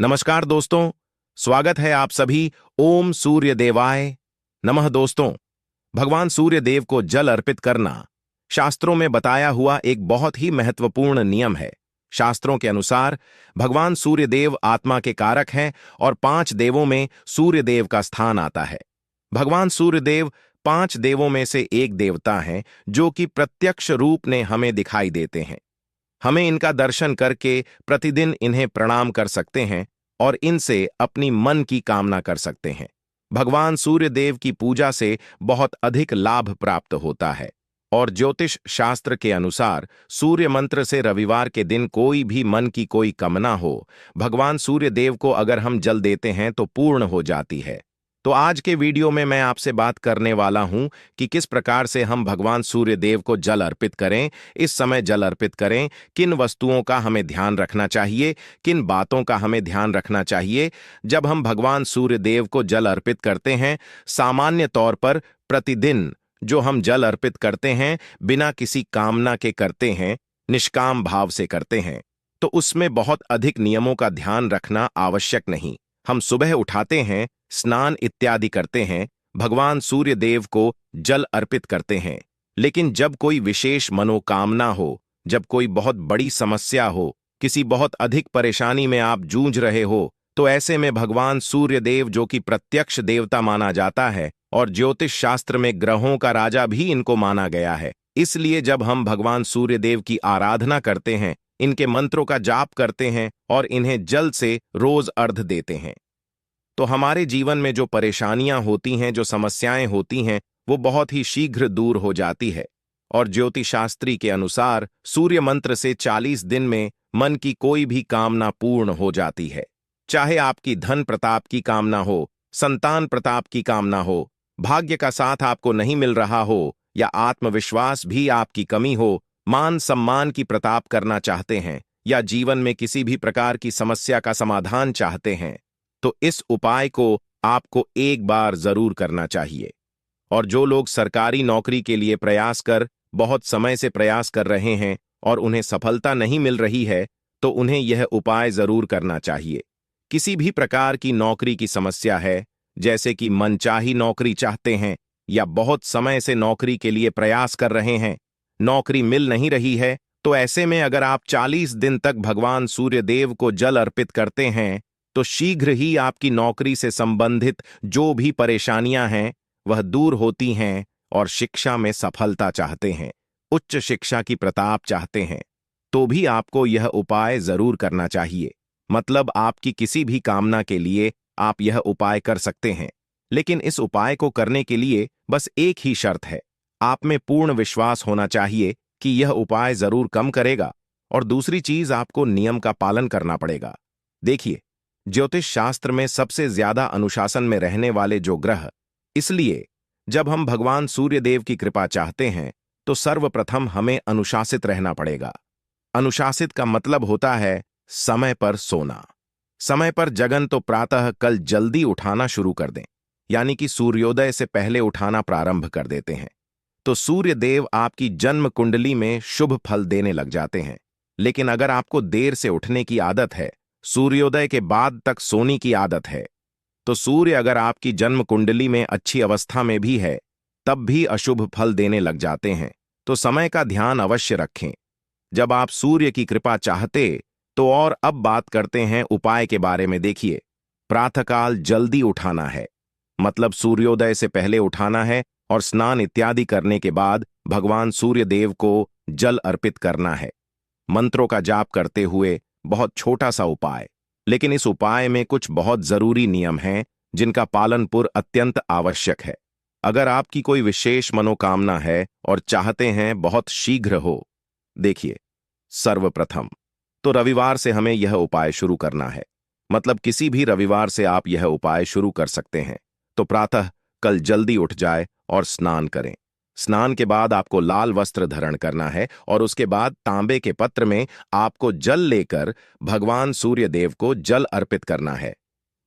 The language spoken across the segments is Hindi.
नमस्कार दोस्तों, स्वागत है आप सभी। ओम सूर्य देवाय नमः। दोस्तों, भगवान सूर्य देव को जल अर्पित करना शास्त्रों में बताया हुआ एक बहुत ही महत्वपूर्ण नियम है। शास्त्रों के अनुसार भगवान सूर्य देव आत्मा के कारक हैं और 5 देवों में सूर्य देव का स्थान आता है। भगवान सूर्य देव 5 देवों में से एक देवता हैं जो कि प्रत्यक्ष रूप में हमें दिखाई देते हैं। हमें इनका दर्शन करके प्रतिदिन इन्हें प्रणाम कर सकते हैं और इनसे अपनी मन की कामना कर सकते हैं। भगवान सूर्य देव की पूजा से बहुत अधिक लाभ प्राप्त होता है और ज्योतिष शास्त्र के अनुसार सूर्य मंत्र से रविवार के दिन कोई भी मन की कोई कामना हो, भगवान सूर्य देव को अगर हम जल देते हैं तो पूर्ण हो जाती है। तो आज के वीडियो में मैं आपसे बात करने वाला हूं कि किस प्रकार से हम भगवान सूर्य देव को जल अर्पित करें, इस समय जल अर्पित करें, किन वस्तुओं का हमें ध्यान रखना चाहिए, किन बातों का हमें ध्यान रखना चाहिए जब हम भगवान सूर्य देव को जल अर्पित करते हैं। सामान्य तौर पर प्रतिदिन जो हम जल अर्पित करते हैं बिना किसी कामना के करते हैं, निष्काम भाव से करते हैं, तो उसमें बहुत अधिक नियमों का ध्यान रखना आवश्यक नहीं। हम सुबह उठाते हैं, स्नान इत्यादि करते हैं, भगवान सूर्य देव को जल अर्पित करते हैं। लेकिन जब कोई विशेष मनोकामना हो, जब कोई बहुत बड़ी समस्या हो, किसी बहुत अधिक परेशानी में आप जूझ रहे हो, तो ऐसे में भगवान सूर्य देव जो कि प्रत्यक्ष देवता माना जाता है और ज्योतिष शास्त्र में ग्रहों का राजा भी इनको माना गया है, इसलिए जब हम भगवान सूर्य देव की आराधना करते हैं, इनके मंत्रों का जाप करते हैं और इन्हें जल से रोज अर्घ देते हैं, तो हमारे जीवन में जो परेशानियां होती हैं, जो समस्याएं होती हैं, वो बहुत ही शीघ्र दूर हो जाती है। और ज्योतिषशास्त्री के अनुसार सूर्य मंत्र से 40 दिन में मन की कोई भी कामना पूर्ण हो जाती है। चाहे आपकी धन प्रताप की कामना हो, संतान प्रताप की कामना हो, भाग्य का साथ आपको नहीं मिल रहा हो, या आत्मविश्वास भी आपकी कमी हो, मान सम्मान की प्रताप करना चाहते हैं, या जीवन में किसी भी प्रकार की समस्या का समाधान चाहते हैं, तो इस उपाय को आपको एक बार जरूर करना चाहिए। और जो लोग सरकारी नौकरी के लिए प्रयास कर बहुत समय से प्रयास कर रहे हैं और उन्हें सफलता नहीं मिल रही है, तो उन्हें यह उपाय जरूर करना चाहिए। किसी भी प्रकार की नौकरी की समस्या है, जैसे कि मनचाही नौकरी चाहते हैं या बहुत समय से नौकरी के लिए प्रयास कर रहे हैं, नौकरी मिल नहीं रही है, तो ऐसे में अगर आप 40 दिन तक भगवान सूर्य देव को जल अर्पित करते हैं, तो शीघ्र ही आपकी नौकरी से संबंधित जो भी परेशानियां हैं वह दूर होती हैं। और शिक्षा में सफलता चाहते हैं, उच्च शिक्षा की प्रताप चाहते हैं, तो भी आपको यह उपाय जरूर करना चाहिए। मतलब आपकी किसी भी कामना के लिए आप यह उपाय कर सकते हैं, लेकिन इस उपाय को करने के लिए बस एक ही शर्त है, आप में पूर्ण विश्वास होना चाहिए कि यह उपाय जरूर कम करेगा। और दूसरी चीज, आपको नियम का पालन करना पड़ेगा। देखिए, ज्योतिष शास्त्र में सबसे ज्यादा अनुशासन में रहने वाले जो ग्रह, इसलिए जब हम भगवान सूर्य देव की कृपा चाहते हैं तो सर्वप्रथम हमें अनुशासित रहना पड़ेगा। अनुशासित का मतलब होता है समय पर सोना। समय पर जगन तो प्रातः कल जल्दी उठाना शुरू कर दें, यानी कि सूर्योदय से पहले उठाना प्रारंभ कर देते हैं, तो सूर्य देव आपकी जन्म कुंडली में शुभ फल देने लग जाते हैं। लेकिन अगर आपको देर से उठने की आदत है, सूर्योदय के बाद तक सोने की आदत है, तो सूर्य अगर आपकी जन्म कुंडली में अच्छी अवस्था में भी है तब भी अशुभ फल देने लग जाते हैं। तो समय का ध्यान अवश्य रखें जब आप सूर्य की कृपा चाहते। तो और अब बात करते हैं उपाय के बारे में। देखिए, प्रातःकाल जल्दी उठाना है, मतलब सूर्योदय से पहले उठाना है और स्नान इत्यादि करने के बाद भगवान सूर्य देव को जल अर्पित करना है, मंत्रों का जाप करते हुए। बहुत छोटा सा उपाय, लेकिन इस उपाय में कुछ बहुत जरूरी नियम हैं जिनका पालन अत्यंत आवश्यक है। अगर आपकी कोई विशेष मनोकामना है और चाहते हैं बहुत शीघ्र हो, देखिए, सर्वप्रथम तो रविवार से हमें यह उपाय शुरू करना है। मतलब किसी भी रविवार से आप यह उपाय शुरू कर सकते हैं। तो प्रातः कल जल्दी उठ जाए और स्नान करें। स्नान के बाद आपको लाल वस्त्र धारण करना है और उसके बाद तांबे के पत्र में आपको जल लेकर भगवान सूर्य देव को जल अर्पित करना है।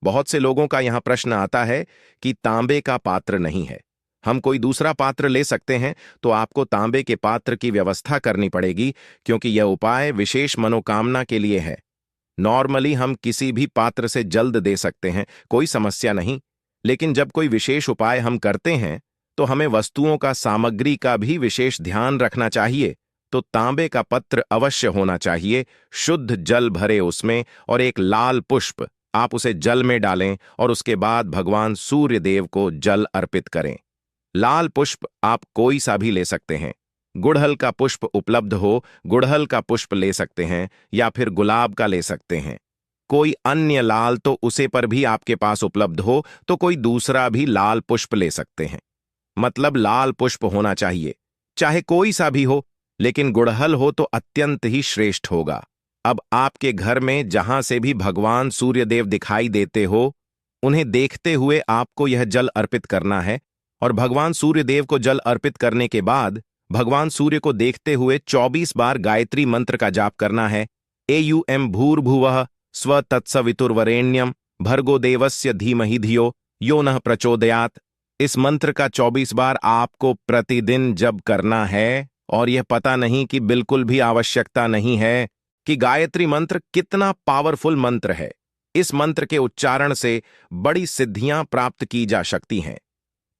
बहुत से लोगों का यहां प्रश्न आता है कि तांबे का पात्र नहीं है, हम कोई दूसरा पात्र ले सकते हैं। तो आपको तांबे के पात्र की व्यवस्था करनी पड़ेगी, क्योंकि यह उपाय विशेष मनोकामना के लिए है। नॉर्मली हम किसी भी पात्र से जल्द दे सकते हैं, कोई समस्या नहीं। लेकिन जब कोई विशेष उपाय हम करते हैं तो हमें वस्तुओं का, सामग्री का भी विशेष ध्यान रखना चाहिए। तो तांबे का पत्र अवश्य होना चाहिए, शुद्ध जल भरे उसमें, और एक लाल पुष्प। आप उसे जल में डालें और उसके बाद भगवान सूर्य देव को जल अर्पित करें। लाल पुष्प आप कोई सा भी ले सकते हैं। गुड़हल का पुष्प उपलब्ध हो, गुड़हल का पुष्प ले सकते हैं, या फिर गुलाब का ले सकते हैं। कोई अन्य लाल तो उसे पर भी आपके पास उपलब्ध हो तो कोई दूसरा भी लाल पुष्प ले सकते हैं। मतलब लाल पुष्प होना चाहिए, चाहे कोई सा भी हो, लेकिन गुड़हल हो तो अत्यंत ही श्रेष्ठ होगा। अब आपके घर में जहां से भी भगवान सूर्यदेव दिखाई देते हो, उन्हें देखते हुए आपको यह जल अर्पित करना है। और भगवान सूर्यदेव को जल अर्पित करने के बाद भगवान सूर्य को देखते हुए 24 बार गायत्री मंत्र का जाप करना है। एयुएम भूर्भुवः स्व तत्सवितुर्वरेण्यम भर्गो देवस्य धीमहि धियो यो नः प्रचोदयात्। इस मंत्र का 24 बार आपको प्रतिदिन जप करना है। और यह पता नहीं कि बिल्कुल भी आवश्यकता नहीं है कि गायत्री मंत्र कितना पावरफुल मंत्र है। इस मंत्र के उच्चारण से बड़ी सिद्धियां प्राप्त की जा सकती हैं।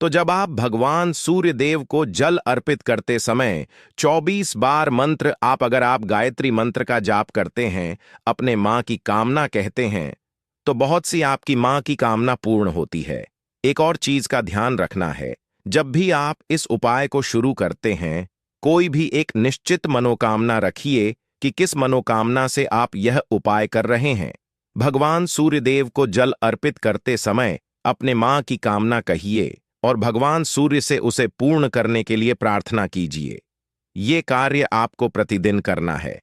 तो जब आप भगवान सूर्य देव को जल अर्पित करते समय 24 बार मंत्र अगर आप गायत्री मंत्र का जाप करते हैं, अपने मां की कामना कहते हैं, तो बहुत सी आपकी मां की कामना पूर्ण होती है। एक और चीज का ध्यान रखना है, जब भी आप इस उपाय को शुरू करते हैं, कोई भी एक निश्चित मनोकामना रखिए कि किस मनोकामना से आप यह उपाय कर रहे हैं। भगवान सूर्यदेव को जल अर्पित करते समय अपने मां की कामना कहिए और भगवान सूर्य से उसे पूर्ण करने के लिए प्रार्थना कीजिए। ये कार्य आपको प्रतिदिन करना है।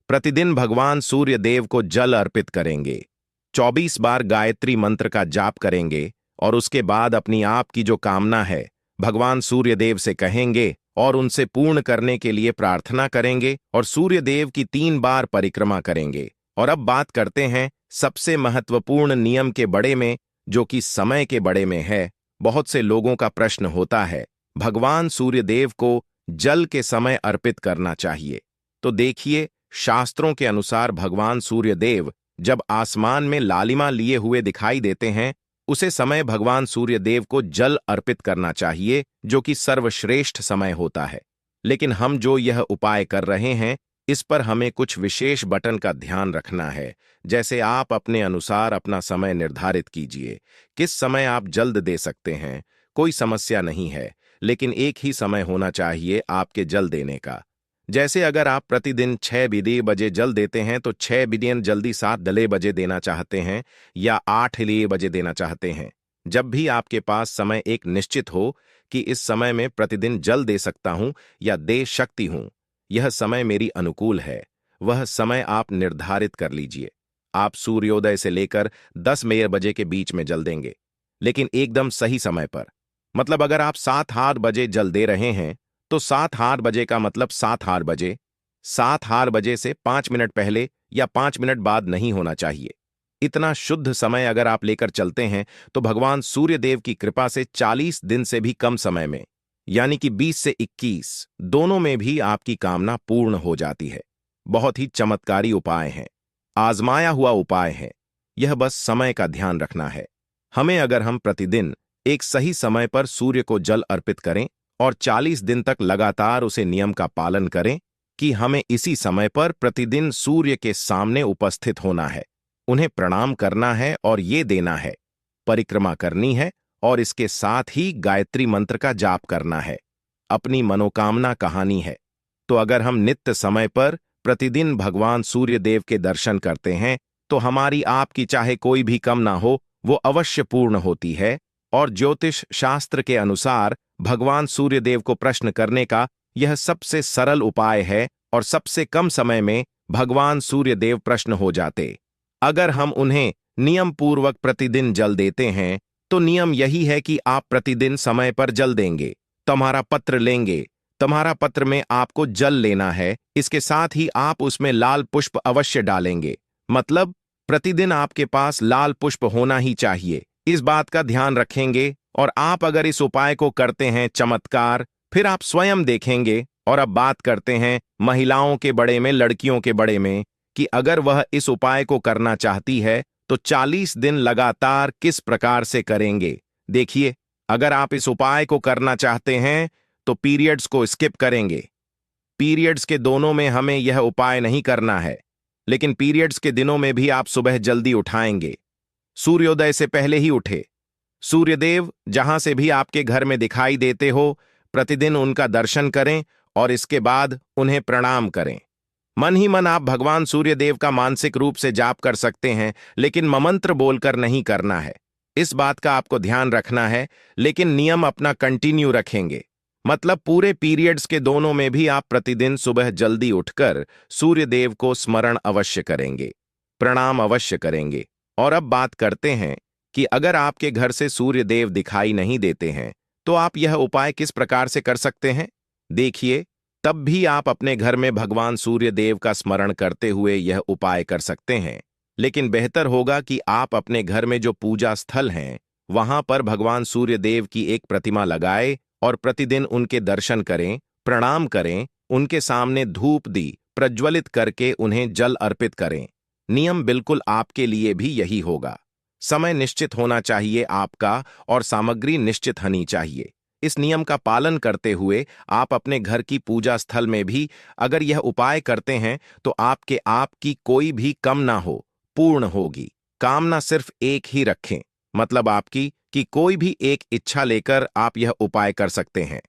प्रतिदिन भगवान सूर्य देव को जल अर्पित करेंगे, 24 बार गायत्री मंत्र का जाप करेंगे और उसके बाद अपनी आप की जो कामना है भगवान सूर्य देव से कहेंगे और उनसे पूर्ण करने के लिए प्रार्थना करेंगे और सूर्य देव की 3 बार परिक्रमा करेंगे। और अब बात करते हैं सबसे महत्वपूर्ण नियम के बड़े में, जो कि समय के बड़े में है। बहुत से लोगों का प्रश्न होता है, भगवान सूर्यदेव को जल के समय अर्पित करना चाहिए। तो देखिए, शास्त्रों के अनुसार भगवान सूर्यदेव जब आसमान में लालिमा लिए हुए दिखाई देते हैं, उसे समय भगवान सूर्यदेव को जल अर्पित करना चाहिए, जो कि सर्वश्रेष्ठ समय होता है। लेकिन हम जो यह उपाय कर रहे हैं, इस पर हमें कुछ विशेष बटन का ध्यान रखना है। जैसे आप अपने अनुसार अपना समय निर्धारित कीजिए। किस समय आप जल्द दे सकते हैं, कोई समस्या नहीं है, लेकिन एक ही समय होना चाहिए आपके जल देने का। जैसे अगर आप प्रतिदिन 6 बजे जल देते हैं तो 6 बिलियन जल्दी 7 बजे देना चाहते हैं या 8 बजे देना चाहते हैं। जब भी आपके पास समय एक निश्चित हो कि इस समय में प्रतिदिन जल दे सकता हूं या दे सकती हूं, यह समय मेरी अनुकूल है, वह समय आप निर्धारित कर लीजिए। आप सूर्योदय से लेकर 10 बजे के बीच में जल देंगे, लेकिन एकदम सही समय पर। मतलब अगर आप 7 बजे जल दे रहे हैं तो 7 बजे का मतलब 7 बजे। 7 बजे से 5 मिनट पहले या 5 मिनट बाद नहीं होना चाहिए। इतना शुद्ध समय अगर आप लेकर चलते हैं तो भगवान सूर्यदेव की कृपा से 40 दिन से भी कम समय में, यानी कि 20 से 21 दोनों में भी आपकी कामना पूर्ण हो जाती है। बहुत ही चमत्कारी उपाय है, आजमाया हुआ उपाय है। यह बस समय का ध्यान रखना है। हमें अगर हम प्रतिदिन एक सही समय पर सूर्य को जल अर्पित करें और 40 दिन तक लगातार उसे नियम का पालन करें कि हमें इसी समय पर प्रतिदिन सूर्य के सामने उपस्थित होना है, उन्हें प्रणाम करना है और ये देना है, परिक्रमा करनी है और इसके साथ ही गायत्री मंत्र का जाप करना है, अपनी मनोकामना कहानी है। तो अगर हम नित्य समय पर प्रतिदिन भगवान सूर्यदेव के दर्शन करते हैं तो हमारी आपकी चाहे कोई भी कम ना हो, वो अवश्य पूर्ण होती है। और ज्योतिष शास्त्र के अनुसार भगवान सूर्यदेव को प्रश्न करने का यह सबसे सरल उपाय है और सबसे कम समय में भगवान सूर्यदेव प्रश्न हो जाते। अगर हम उन्हें नियम पूर्वक प्रतिदिन जल देते हैं तो नियम यही है कि आप प्रतिदिन समय पर जल देंगे, तुम्हारा पत्र लेंगे, तुम्हारा पत्र में आपको जल लेना है, इसके साथ ही आप उसमें लाल पुष्प अवश्य डालेंगे। मतलब प्रतिदिन आपके पास लाल पुष्प होना ही चाहिए, इस बात का ध्यान रखेंगे। और आप अगर इस उपाय को करते हैं, चमत्कार फिर आप स्वयं देखेंगे। और अब बात करते हैं महिलाओं के बड़े में, लड़कियों के बड़े में, कि अगर वह इस उपाय को करना चाहती है तो 40 दिन लगातार किस प्रकार से करेंगे। देखिए, अगर आप इस उपाय को करना चाहते हैं तो पीरियड्स को स्किप करेंगे। पीरियड्स के दोनों में हमें यह उपाय नहीं करना है, लेकिन पीरियड्स के दिनों में भी आप सुबह जल्दी उठाएंगे। सूर्योदय से पहले ही उठे। सूर्यदेव जहां से भी आपके घर में दिखाई देते हो, प्रतिदिन उनका दर्शन करें और इसके बाद उन्हें प्रणाम करें। मन ही मन आप भगवान सूर्यदेव का मानसिक रूप से जाप कर सकते हैं, लेकिन ममंत्र बोलकर नहीं करना है। इस बात का आपको ध्यान रखना है, लेकिन नियम अपना कंटिन्यू रखेंगे। मतलब पूरे पीरियड्स के दोनों में भी आप प्रतिदिन सुबह जल्दी उठकर सूर्यदेव को स्मरण अवश्य करेंगे, प्रणाम अवश्य करेंगे। और अब बात करते हैं कि अगर आपके घर से सूर्यदेव दिखाई नहीं देते हैं तो आप यह उपाय किस प्रकार से कर सकते हैं। देखिए, तब भी आप अपने घर में भगवान सूर्यदेव का स्मरण करते हुए यह उपाय कर सकते हैं, लेकिन बेहतर होगा कि आप अपने घर में जो पूजा स्थल हैं वहां पर भगवान सूर्यदेव की एक प्रतिमा लगाए और प्रतिदिन उनके दर्शन करें, प्रणाम करें, उनके सामने धूप दी प्रज्वलित करके उन्हें जल अर्पित करें। नियम बिल्कुल आपके लिए भी यही होगा। समय निश्चित होना चाहिए आपका और सामग्री निश्चित होनी चाहिए। इस नियम का पालन करते हुए आप अपने घर की पूजा स्थल में भी अगर यह उपाय करते हैं तो आपके आप की कोई भी कम ना हो, पूर्ण होगी। कामना सिर्फ एक ही रखें, मतलब आपकी कि कोई भी एक इच्छा लेकर आप यह उपाय कर सकते हैं।